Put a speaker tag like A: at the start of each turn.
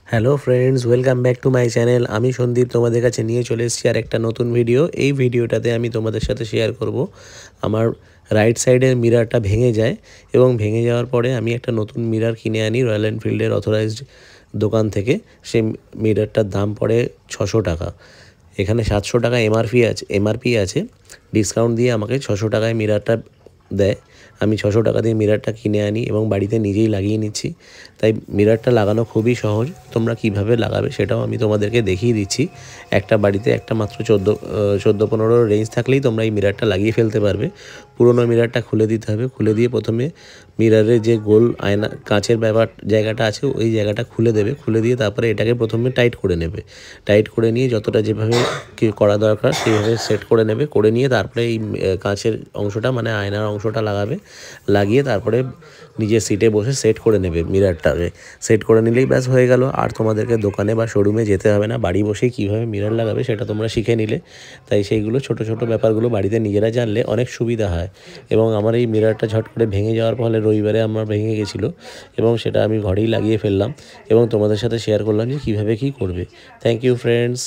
A: Hello friends, welcome back to my channel. আমি সন্দীপ তোমাদের কাছে নিয়ে চলে এসেছি আর একটা নতুন ভিডিও। এই ভিডিওটাতে আমি তোমাদের সাথে শেয়ার করব আমার রাইট সাইডের মিরারটা ভেঙে যায় এবং ভেঙে যাওয়ার পরে আমি একটা নতুন মিরার কিনে আনি রয়্যাল এনফিল্ডের অথরাইজড দোকান থেকে। সেই মিরারটার দাম পড়ে 600 টাকা। এখানে 700 টাকা এমআরপি আছে। ডিসকাউন্ট দিয়ে আমাকে 600 টাকায় মিরারটা দেয়। আমি 600 টাকা দিয়ে মিরারটা কিনে আনি এবং বাড়িতে নিজেই লাগিয়ে নিচ্ছি। তাই মিরারটা লাগানো খুবই সহজ। তোমরা কিভাবে লাগাবে সেটাও আমি তোমাদেরকে দেখিয়ে দিচ্ছি। একটা বাড়িতে একটা মাত্র 14-15 রেঞ্জ থাকলেই তোমরা এই মিরারটা লাগিয়ে ফেলতে পারবে। পুরোনো মিরারটা খুলে দিতে হবে। খুলে দিয়ে প্রথমে মিরারের যে গোল আয়না কাঁচের জায়গাটা আছে ওই জায়গাটা খুলে দেবে। খুলে দিয়ে তারপরে এটাকে প্রথমে টাইট করে নেবে। টাইট করে নিয়ে যতটা যেভাবে করা দরকার সেইভাবে সেট করে নেবে। করে নিয়ে তারপরে এই কাঁচের অংশটা মানে আয়নার অংশটা লাগাবে। লাগিয়ে তারপরে নিজের সিটে বসে সেট করে নেবে মিরারটাকে। সেট করে নিলেই ব্যাস হয়ে গেল। আর তোমাদেরকে দোকানে বা শোরুমে যেতে হবে না। বাড়ি বসেই কীভাবে মিরার লাগাবে সেটা তোমরা শিখে নিলে। তাই সেইগুলো ছোট ছোট ব্যাপারগুলো বাড়িতে নিজেরা জানলে অনেক সুবিধা হয়। এবং আমার এই মিরারটা ঝট করে ভেঙে যাওয়ার ফলে রবিবারে আমার ভেঙে গেছিলো এবং সেটা আমি ঘরেই লাগিয়ে ফেললাম এবং তোমাদের সাথে শেয়ার করলাম যে কীভাবে কী করবে। Thank you friends.